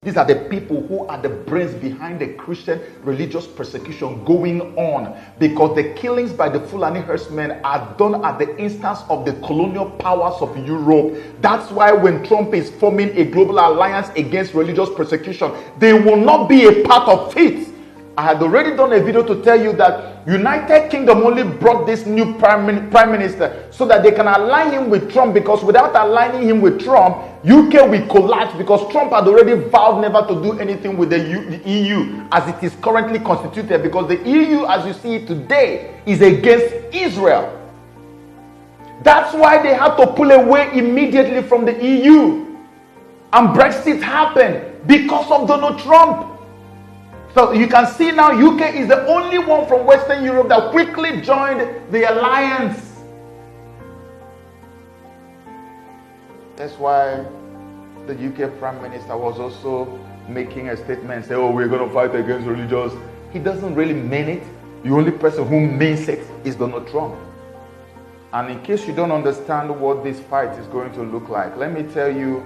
These are the people who are the brains behind the Christian religious persecution going on, because the killings by the Fulani herdsmen are done at the instance of the colonial powers of Europe. That's why when Trump is forming a global alliance against religious persecution, they will not be a part of it. I had already done a video to tell you that United Kingdom only brought this new prime minister so that they can align him with Trump, because without aligning him with Trump, UK will collapse, because Trump had already vowed never to do anything with the EU as it is currently constituted, because the EU as you see it today is against Israel. That's why they had to pull away immediately from the EU. And Brexit happened because of Donald Trump. So you can see now UK is the only one from Western Europe that quickly joined the alliance. That's why the UK Prime Minister was also making a statement, say, oh, we're going to fight against religious. He doesn't really mean it. The only person who means it is Donald Trump. And in case you don't understand what this fight is going to look like, let me tell you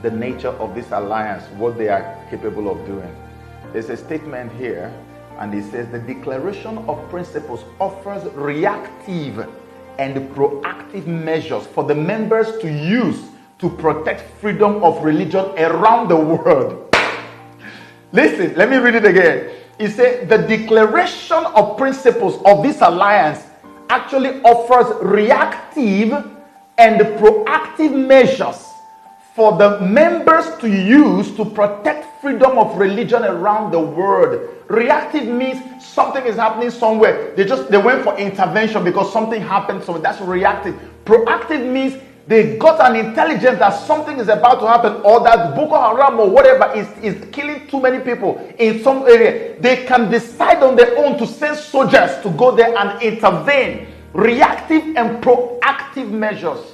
the nature of this alliance, what they are capable of doing. There's a statement here, and it says the Declaration of Principles offers reactive and proactive measures for the members to use to protect freedom of religion around the world. Listen, let me read it again. It says the Declaration of Principles of this alliance actually offers reactive and proactive measures for the members to use to protect freedom of religion around the world. Reactive means something is happening somewhere. They went for intervention because something happened, so that's reactive. Proactive means they got an intelligence that something is about to happen, or that Boko Haram or whatever is killing too many people in some area. They can decide on their own to send soldiers to go there and intervene. Reactive and proactive measures.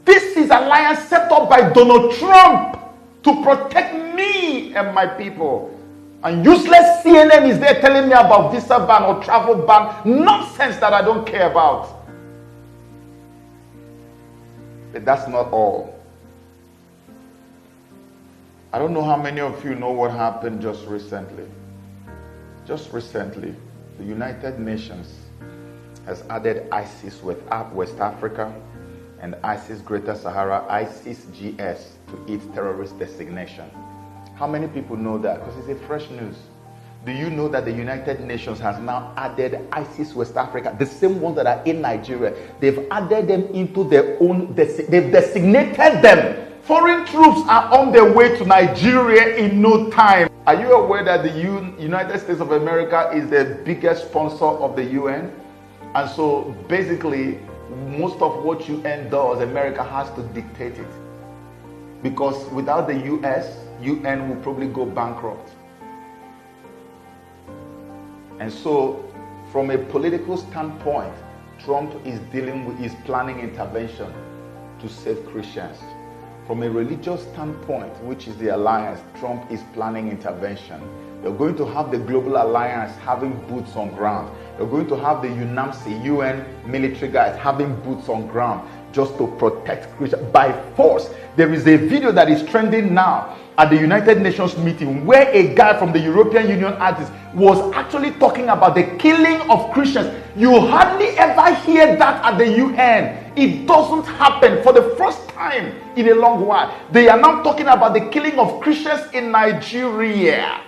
This is an alliance set up by Donald Trump to protect me and my people. And useless CNN is there telling me about visa ban or travel ban. Nonsense that I don't care about. But that's not all. I don't know how many of you know what happened just recently. Just recently, the United Nations has added ISIS with West Africa and ISIS Greater Sahara, ISIS-GS, to its terrorist designation. How many people know that? Because it's a fresh news. Do you know that the United Nations has now added ISIS West Africa, the same ones that are in Nigeria? They've added them into their own, they've designated them. Foreign troops are on their way to Nigeria in no time. Are you aware that the United States of America is the biggest sponsor of the UN? And so basically, most of what UN does, America has to dictate it. Because without the US, UN will probably go bankrupt. And so, from a political standpoint, Trump is planning intervention to save Christians. From a religious standpoint, which is the alliance, Trump is planning intervention. You're going to have the Global Alliance having boots on ground. You're going to have the UNAMSI, UN military guys, having boots on ground just to protect Christians by force. There is a video that is trending now at the United Nations meeting where a guy from the European Union artist was actually talking about the killing of Christians. You hardly ever hear that at the UN. It doesn't happen for the first time in a long while. They are now talking about the killing of Christians in Nigeria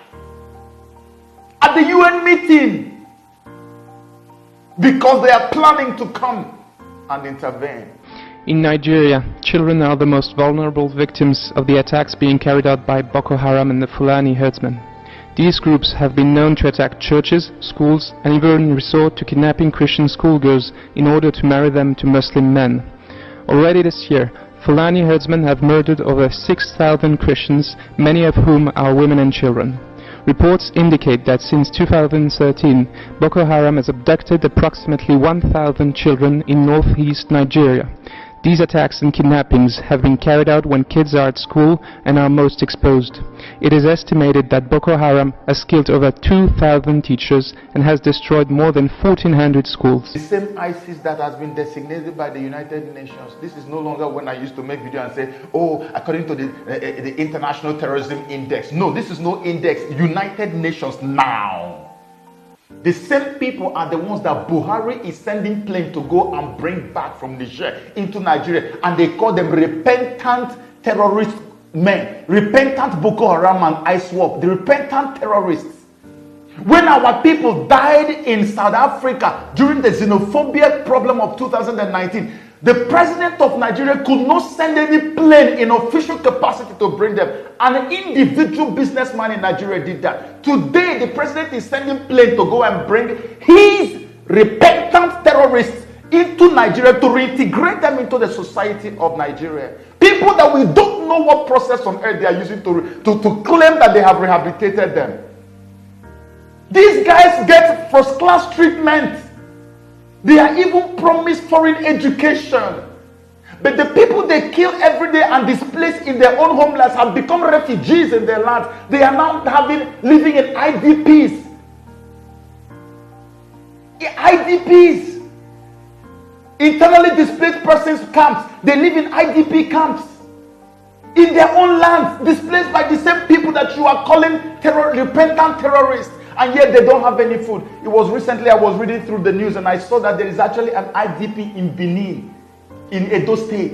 at the UN meeting because they are planning to come and intervene. In Nigeria, children are the most vulnerable victims of the attacks being carried out by Boko Haram and the Fulani herdsmen. These groups have been known to attack churches, schools, and even resort to kidnapping Christian schoolgirls in order to marry them to Muslim men. Already this year, Fulani herdsmen have murdered over 6,000 Christians, many of whom are women and children. Reports indicate that since 2013, Boko Haram has abducted approximately 1,000 children in northeast Nigeria. These attacks and kidnappings have been carried out when kids are at school and are most exposed. It is estimated that Boko Haram has killed over 2,000 teachers and has destroyed more than 1,400 schools. The same ISIS that has been designated by the United Nations. This is no longer when I used to make video and say, oh, according to the International Terrorism Index. No, this is no index. United Nations now. The same people are the ones that Buhari is sending plane to go and bring back from Niger into Nigeria, and they call them repentant terrorist men, repentant Boko Haram and ISWAP, the repentant terrorists. When our people died in South Africa during the xenophobia problem of 2019, the president of Nigeria could not send any plane in official capacity to bring them. An individual businessman in Nigeria did that. Today, the president is sending plane to go and bring his repentant terrorists into Nigeria to reintegrate them into the society of Nigeria. People that we don't know what process on earth they are using to claim that they have rehabilitated them. These guys get first-class treatment. They are even promised foreign education. But the people they kill every day and displace in their own homelands have become refugees in their lands. They are now living in IDPs. IDPs. Internally displaced persons camps. They live in IDP camps. In their own lands, displaced by the same people that you are calling repentant terrorists. And yet they don't have any food. It was recently I was reading through the news and I saw that there is actually an IDP in Benin, in Edo State.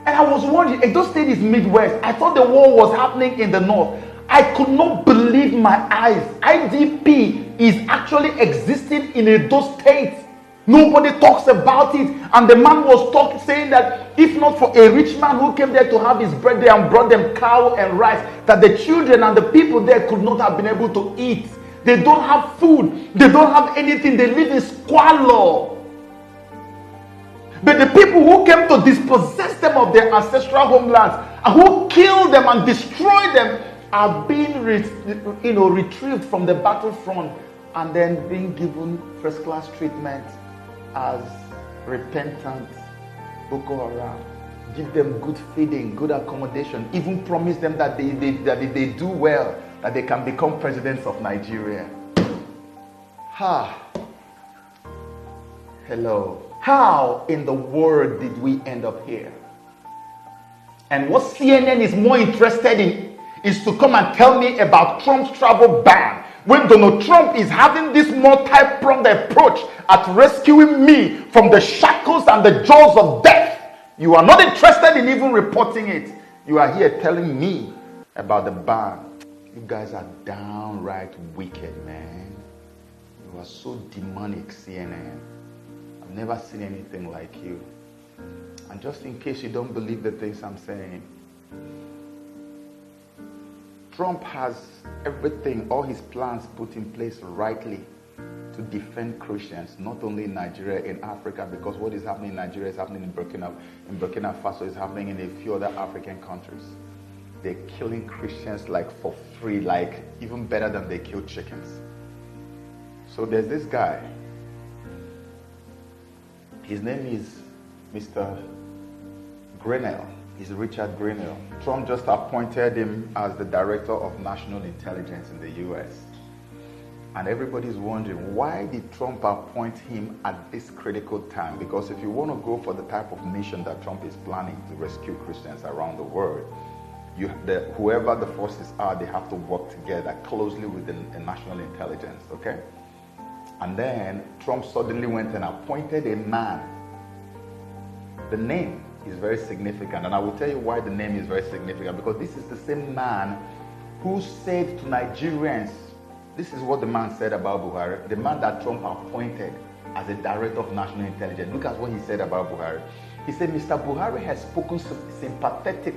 And I was wondering, Edo State is Midwest. I thought the war was happening in the north. I could not believe my eyes. IDP is actually existing in Edo State. Nobody talks about it. And the man was saying that if not for a rich man who came there to have his birthday and brought them cow and rice, that the children and the people there could not have been able to eat. They don't have food. They don't have anything. They live in squalor. But the people who came to dispossess them of their ancestral homelands and who killed them and destroyed them are being retrieved from the battlefront and then being given first-class treatment as repentant Boko Haram. Give them good feeding, good accommodation, even promise them that if they do well, that they can become presidents of Nigeria. Hello. How in the world did we end up here? And what CNN is more interested in is to come and tell me about Trump's travel ban, when Donald Trump is having this multi-pronged approach at rescuing me from the shackles and the jaws of death. You are not interested in even reporting it. You are here telling me about the ban. You guys are downright wicked, man. You are so demonic, CNN. I've never seen anything like you. And just in case you don't believe the things I'm saying, Trump has everything, all his plans put in place rightly to defend Christians, not only in Nigeria, in Africa, because what is happening in Nigeria is happening in Burkina Faso, is happening in a few other African countries. They're killing Christians like for free, like even better than they kill chickens. So there's this guy. His name is Mr. Grenell. He's Richard Grenell. Trump just appointed him as the Director of National Intelligence in the US. And everybody's wondering, why did Trump appoint him at this critical time? Because if you want to go for the type of mission that Trump is planning to rescue Christians around the world, whoever the forces are, they have to work together closely with the national intelligence, okay? And then Trump suddenly went and appointed a man. The name is very significant, and I will tell you why the name is very significant, because this is the same man who said to Nigerians, this is what the man said about Buhari, the man that Trump appointed as a Director of National Intelligence. Look at what he said about Buhari. He said, Mr. Buhari has spoken sympathetically